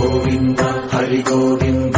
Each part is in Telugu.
Govinda Hari Govinda.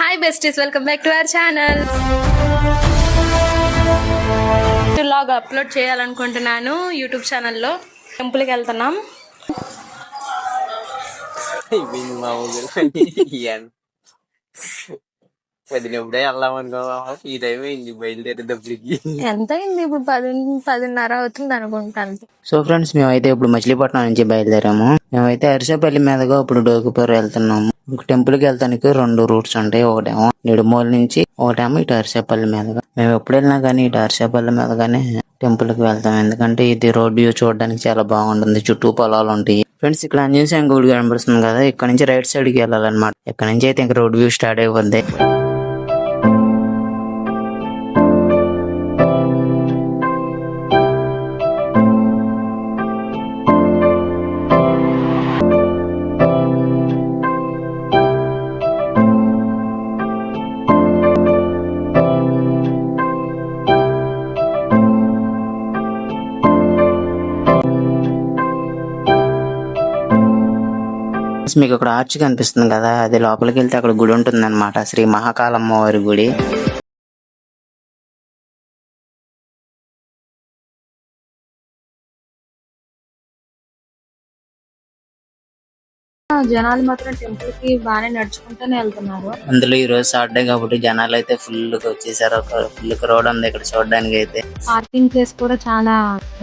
Hi besties, welcome back to our channel. Vlog upload చేయాలనుకుంటున్నాను యూట్యూబ్ ఛానల్లో. టెంపుల్కి వెళ్తున్నాం. వదినప్పుడే వెళ్దాం అనుకో, ఈ టైం అయింది బయలుదేరేటప్పటికి. ఎంత అయింది ఇప్పుడు? 10:30 అవుతుంది అనుకుంటాను. సో ఫ్రెండ్స్, మేమైతే ఇప్పుడు మచిలీపట్నం నుంచి బయలుదేరాము. మేమైతే అరిసేపల్లి మీదగా ఇప్పుడు డోకిపూర్ వెళ్తున్నాము. టెంపుల్ కి వెళ్తానికి 2 రూట్స్ ఉంటాయి. ఒకటేమో నిడుమూల నుంచి, ఒకటేమో ఇటు అరిసేపల్లి మీదగా. మేము ఎప్పుడు వెళ్ళినా కానీ ఇటు అరిసేపల్లి మీదగానే టెంపుల్ కి వెళ్తాం. ఎందుకంటే ఇది రోడ్ వ్యూ చూడడానికి చాలా బాగుంటుంది. చుట్టూ పొలాలు ఉంటాయి. ఫ్రెండ్స్, ఇక్కడ ఆంజనేయ గుడి కనబడుతుంది కదా, ఇక్కడ నుంచి రైట్ సైడ్ కి వెళ్ళాలన్నమాట. ఇక్కడ నుంచి అయితే ఇంకా రోడ్ వ్యూ స్టార్ట్ అయిపోద్ది. మీకు అక్కడ ఆర్చ్ కనిపిస్తుంది కదా, అది లోపలికి వెళ్తే అక్కడ గుడి ఉంటుంది అనమాట. శ్రీ మహాకాళమ్మవారి గుడి. జనాలు మాత్రం టెంపుల్ కి బాగానే నడుచుకుంటూనే వెళ్తున్నారు. అందులో ఈ రోజు సాటర్డే కాబట్టి జనాలు అయితే ఫుల్ గా వచ్చేసారు. ఫుల్ క్రౌడ్ ఉంది ఇక్కడ చూడడానికి. అయితే పార్కింగ్ ప్లేస్ కూడా చాలా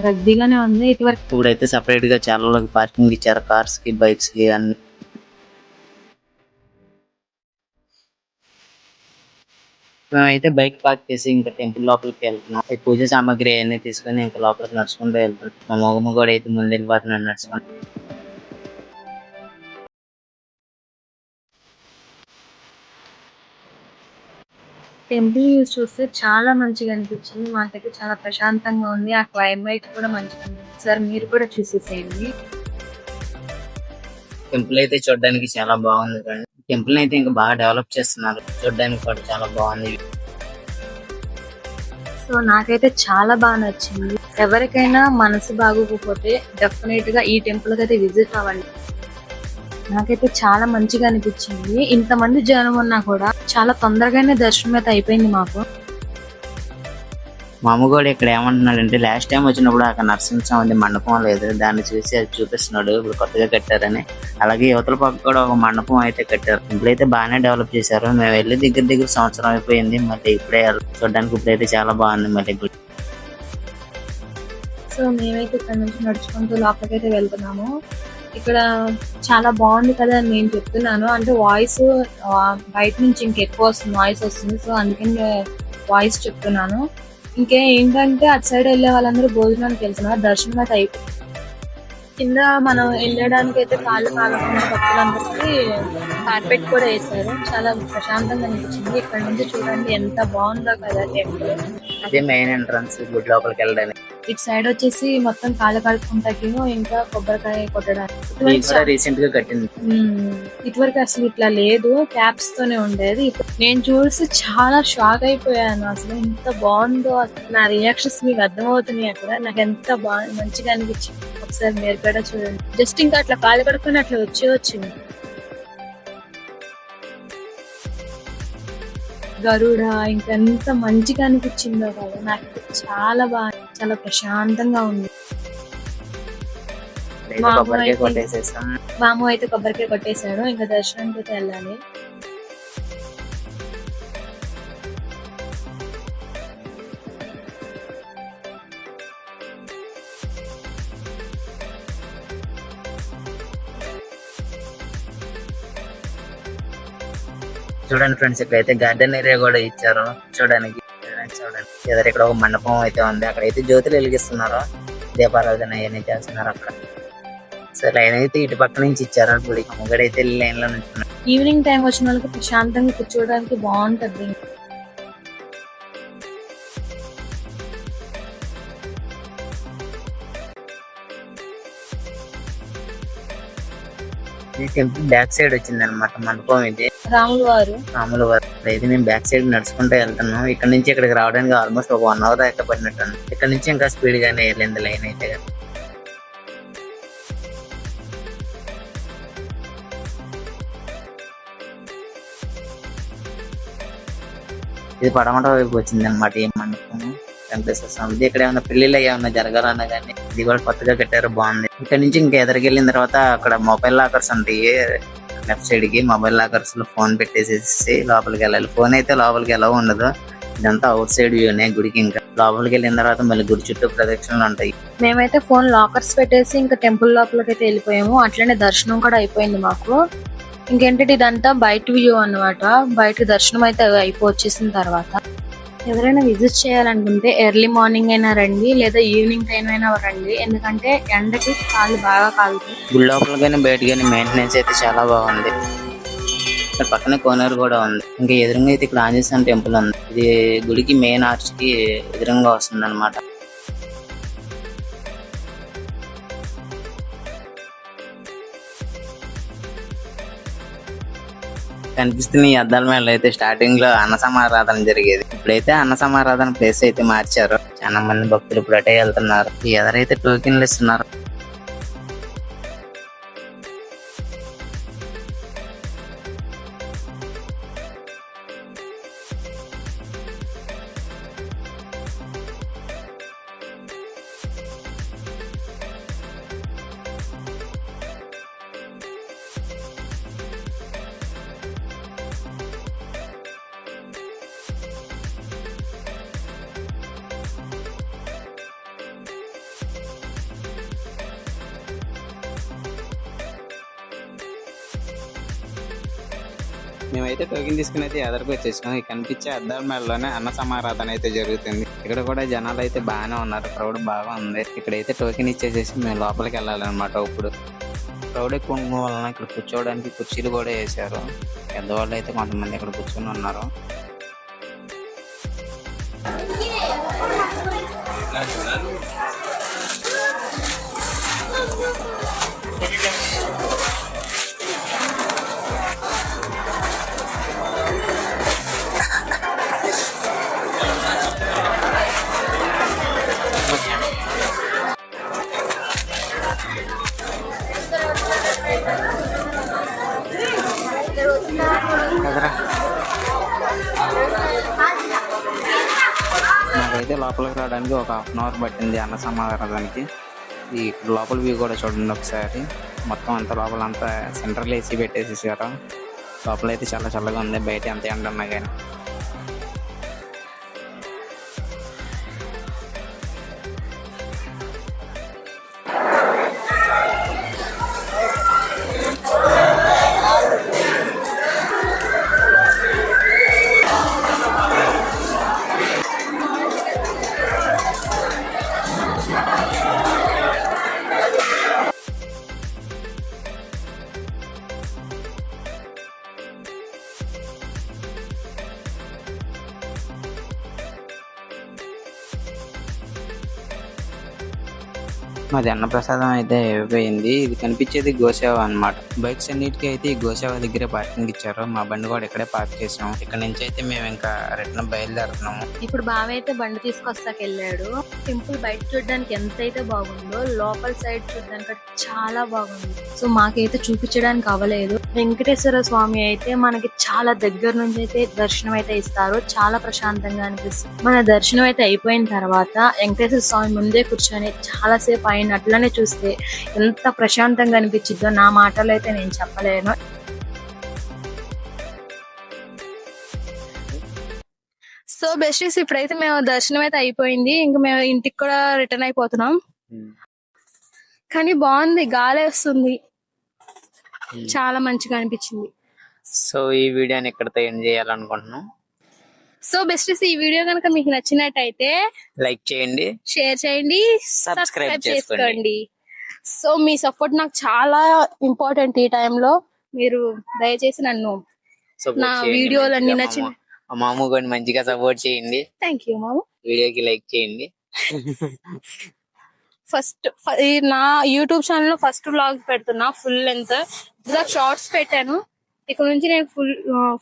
రద్దీగానే ఉంది. ఇటువరకు ఇప్పుడైతే సపరేట్ గా చాలా పార్కింగ్ ఇచ్చారు, కార్స్ కి, బైక్స్ కి అన్ని. మేమైతే బైక్ పార్క్ చేసి ఇంకా టెంపుల్ లోపలికి వెళ్తున్నాం. పూజ సామాగ్రి అన్ని తీసుకుని ఇంకా లోపలికి నడుచుకుంటూ వెళ్తున్నాం. మా మొగమ్మ కూడా అయితే ముందు వెళ్ళిపోతున్నాడు నడుచుకుంటూ. టెంపుల్ వ్యూస్ చూస్తే చాలా మంచిగా అనిపించింది. మాకైతే చాలా ప్రశాంతంగా ఉంది. ఆ క్లైమేట్ కూడా మంచిగా ఉంది. సార్ మీరు కూడా చూసేసేయండి. టెంపుల్ అయితే చూడడానికి చాలా బాగుంది. టెంపుల్ అయితే ఇంకా బాగా డెవలప్ చేస్తున్నారు. చూడడానికి కూడా చాలా బాగుంది. సో నాకైతే చాలా బాగా నచ్చింది. ఎవరికైనా మనసు బాగోకపోతే డెఫినెట్ గా ఈ టెంపుల్ కి అయితే విజిట్ అవ్వండి. నాకైతే చాలా మంచిగా అనిపించింది. ఇంతమంది జనం ఉన్నా కూడా చాలా తొందరగానే దర్శనం అయితే అయిపోయింది మాకు. మా అమ్మ కూడా ఇక్కడ ఏమంటున్నాడంటే, లాస్ట్ టైం వచ్చినప్పుడు అక్కడ నరసింహస్వామి మండపం లేదు, దాన్ని చూసి అది చూపిస్తున్నాడు. ఇప్పుడు కొత్తగా కట్టారని. అలాగే యువతల పక్క కూడా ఒక మండపం అయితే కట్టారు. ఇప్పుడైతే బాగానే డెవలప్ చేశారు. మేము వెళ్ళి దగ్గర సంవత్సరం అయిపోయింది. మళ్ళీ ఇప్పుడే చూడడానికి ఇప్పుడైతే చాలా బాగుంది మళ్ళీ గుడి. సో మేమైతే ఇక్కడ నుంచి నడుచుకుంటూ లోపలికైతే వెళ్తున్నాము. ఇక్కడ చాలా బాగుంది కదా అని నేను చెప్తున్నాను. అంటే వాయిస్ బయట నుంచి ఇంకెక్కువ వస్తుంది, వాయిస్ వస్తుంది. సో అందుకని వాయిస్ చెప్తున్నాను. ఏంటంటే అటు సైడ్ వెళ్ళే వాళ్ళందరూ భోజనానికి వెళ్తున్నారు. దర్శనం అయితే అయిపోయింది. కింద మనం వెళ్ళడానికి అయితే కాళ్ళు కాలకుండా భక్తులందరికీ కార్పెట్ కూడా వేశారు. చాలా ప్రశాంతంగా అనిపించింది. ఇక్కడ నుంచి చూడండి ఎంత బాగుందో కదా టెంపుల్. అదే మెయిన్ ఎంట్రన్స్ గుడి లోపలికి వెళ్ళడానికి. ఇటు సైడ్ వచ్చేసి మొత్తం కాళ్ళు కడుక్కుంటాకి ఇంకా కొబ్బరికాయ కొట్టడానికి రీసెంట్ గా కట్టింది. ఇటువరకు అసలు ఇట్లా లేదు, క్యాప్స్ తోనే ఉండేది. నేను చూసి చాలా షాక్ అయిపోయాను. అసలు ఎంత బాగుందో, నా రియాక్షన్స్ మీకు అర్థమవుతున్నాయి. అక్కడ నాకు ఎంత మంచిగా అనిపించింది. ఒకసారి మీరు కూడా చూడండి. జస్ట్ ఇంకా అట్లా కాళ్ళు కడుక్కొని అట్లా వచ్చింది. గరుడ ఇంకెంత మంచిగా అనిపించిందో కదా. నాకు చాలా బాగా, చాలా ప్రశాంతంగా ఉంది. మాము అయితే కొబ్బరికాయ కొట్టేశాడు. ఇంకా దర్శనానికి అయితే వెళ్ళాలి. చూడండి ఫ్రెండ్స్, ఇక్కడైతే గార్డెన్ ఏరియా కూడా ఇచ్చారు చూడడానికి. చూడండి ఇక్కడ ఒక మండపం అయితే ఉంది. అక్కడైతే జ్యోతులు వెలిగిస్తున్నారు, దీపారాధన అవన్నీ చేస్తున్నారు అక్కడ. సో లైన్ అయితే ఇటు పక్క నుంచి ఇచ్చారు గుడి. అమ్మగడైతే లైన్ లో నుంచి. ఈవినింగ్ టైం వచ్చిన వాళ్ళకి ప్రశాంతంగా కూర్చోవడానికి బాగుంటది. ఈ టెంపుల్ బ్యాక్ సైడ్ వచ్చింది అనమాట మండపం. ఇది రాముల వారు అయితే మేము బ్యాక్ సైడ్ నడుచుకుంటూ వెళ్తున్నాం. ఇక్కడ నుంచి ఇక్కడికి రావడానికి ఆల్మోస్ట్ ఒక 1 అవర్ దాకా పడినట్టు. ఇక్కడ నుంచి ఇంకా స్పీడ్ గానే వెళ్ళింది లైన్ అయితే. ఇది పడమట వైపు వచ్చింది అనమాట ఈ మండపం వెంకటేశ్వర స్వామిది. ఇక్కడ ఏమైనా పెళ్లిళ్ళు ఏమైనా జరగాలన్నా కానీ ఇది కూడా కొత్తగా కట్టారు, బాగుంది. ఇక్కడ నుంచి ఇంకా ఎదురుకెళ్ళిన తర్వాత అక్కడ మొబైల్ లాకర్స్ ఉంటాయి. లెఫ్ట్ సైడ్ కి మొబైల్ లాకర్స్ లో ఫోన్ పెట్టేసేసి లోపలికి వెళ్ళాలి. ఫోన్ అయితే లోపలికి ఎలా ఉండదు, ఇదంతా అవుట్ సైడ్ వ్యూనే గుడికి. ఇంకా లోపలికి వెళ్ళిన తర్వాత మళ్ళీ గుడి చుట్టూ ప్రదక్షిణలు ఉంటాయి. మేమైతే ఫోన్ లాకర్స్ పెట్టేసి ఇంకా టెంపుల్ లోపలికి అయితే వెళ్ళిపోయాము. అట్లనే దర్శనం కూడా అయిపోయింది మాకు. ఇంకేంటంటే ఇదంతా బయట వ్యూ అన్నమాట. బయట దర్శనం అయితే అయిపోవచ్చేసిన తర్వాత ఎవరైనా విజిట్ చేయాలనుకుంటే ఎర్లీ మార్నింగ్ అయినా రండి, లేదా ఈవినింగ్ టైం అయినా రండి. ఎందుకంటే ఎండకి కాళ్ళు బాగా కాలుతాయి. గుడి లోపల కానీ బయట కానీ మెయింటెనెన్స్ అయితే చాలా బాగుంది. ఇక్కడ పక్కనే కోనేరు కూడా ఉంది. ఇంకా ఎదురుగా అయితే ఇక్కడ ఆంజనేయ స్వామి టెంపుల్ ఉంది. ఇది గుడికి మెయిన్ ఆర్చ్ కి ఎదురుగా వస్తుంది అనమాట. కనిపిస్తున్న ఈ అద్దాల మేళ అయితే స్టార్టింగ్ లో అన్న సమారాధన జరిగేది. ఇప్పుడైతే అన్న సమారాధన ప్లేస్ అయితే మార్చారు. చాలా మంది భక్తులు ఇప్పుడు అటే వెళ్తున్నారు. ఎదరైతే టోకెన్లు ఇస్తున్నారు. మేమైతే టోకెన్ తీసుకుని అయితే ఎదరికి వచ్చేసాం. ఇక్కడ కనిపించే అద్దాల మేళలోనే అన్న సమారాధన అయితే జరుగుతుంది. ఇక్కడ కూడా జనాలు అయితే బాగానే ఉన్నారు, క్రౌడ్ బాగా ఉంది. ఇక్కడైతే టోకెన్ ఇచ్చేసేసి మేము లోపలికి వెళ్ళాలన్నమాట. ఇప్పుడు క్రౌడ్ ఎక్కువ ఉండడం వలన ఇక్కడ కూర్చోవడానికి కుర్చీలు కూడా వేసారు. పెద్దవాళ్ళు అయితే కొంతమంది ఇక్కడ కూర్చొని ఉన్నారు. నాకైతే లోపలికి రావడానికి ఒక 1/2 అవర్ పట్టింది అన్న సమారాధనకి. ఈ లోపల వ్యూ కూడా చూడండి ఒకసారి. మొత్తం అంతా లోపల అంతా సెంట్రల్ ఏసీ పెట్టేసేసారు. లోపల అయితే చాలా చల్లగా ఉంది, బయట ఎంత ఎండ ఉన్నా కానీ. మాది అన్నప్రసాదం అయితే అయిపోయింది. ఇది కనిపించేది గోసేవ అన్నమాట. బైక్స్ అన్నిటికీ అయితే ఈ గోసేవ దగ్గరే పార్కింగ్ ఇచ్చారు. మా బండి కూడా ఇక్కడే పార్క్ చేసాం. ఇక్కడ నుంచి అయితే మేము ఇంకా రిటర్న్ బయలుదేరుతున్నాము. ఇప్పుడు బావ అయితే బండి తీసుకొస్తాకి వెళ్ళాడు. టెంపుల్ బయట చూడడానికి ఎంత అయితే బాగుందో లోపల సైడ్ చూడడానికి చాలా బాగుంది. సో మాకైతే చూపించడానికి అవ్వలేదు. వెంకటేశ్వర స్వామి అయితే మనకి చాలా దగ్గర నుంచి అయితే దర్శనం అయితే ఇస్తారు. చాలా ప్రశాంతంగా అనిపిస్తుంది. మన దర్శనం అయితే అయిపోయిన తర్వాత వెంకటేశ్వర స్వామి ముందే కూర్చొని చాలా సేపు ఆయన అట్లనే చూస్తే ఎంత ప్రశాంతంగా అనిపించిద్దో నా మాటలు అయితే నేను చెప్పలేను. సో బెస్టీస్, ఇప్పుడైతే మేము దర్శనం అయితే అయిపోయింది. ఇంకా మేము ఇంటికి కూడా రిటర్న్ అయిపోతున్నాం. కానీ బాగుంది, గాలి వస్తుంది, చాలా మంచిగా అనిపించింది. సో ఈ వీడియోని ఇక్కడితో ఎండ్ చేయాలనుకుంటున్నాం. సో బెస్టీస్, ఈ వీడియో కనుక మీకు నచ్చినట్టయితే లైక్ చేయండి, షేర్ చేయండి, సబ్స్క్రైబ్ సబ్స్క్రైబ్ చేసుకోండి. సో మీ సపోర్ట్ నాకు చాలా ఇంపార్టెంట్. ఈ టైంలో మీరు దయచేసి నన్ను నా వీడియోలన్నీ నచ్చిన మాము కూడా మంచిగా సపోర్ట్ చేయండి. థ్యాంక్ యూ మాము. వీడియోకి లైక్ చేయండి. ఫస్ట్ నా యూట్యూబ్ ఛానల్ లో ఫస్ట్ వ్లాగ్ పెడుతున్నా, ఫుల్ లెంత్. షార్ట్స్ పెట్టాను, ఇక్కడ నుంచి నేను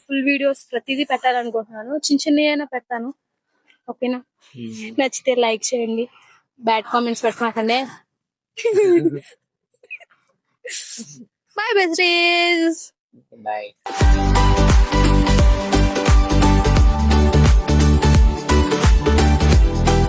ఫుల్ వీడియోస్ ప్రతిదీ పెట్టాలనుకుంటున్నాను. చిన్న చిన్న అయినా పెడతాను. ఓకేనా? నచ్చితే లైక్ చేయండి, బ్యాడ్ కామెంట్స్ పెట్టమాకండి. Bye besties. బాయ్.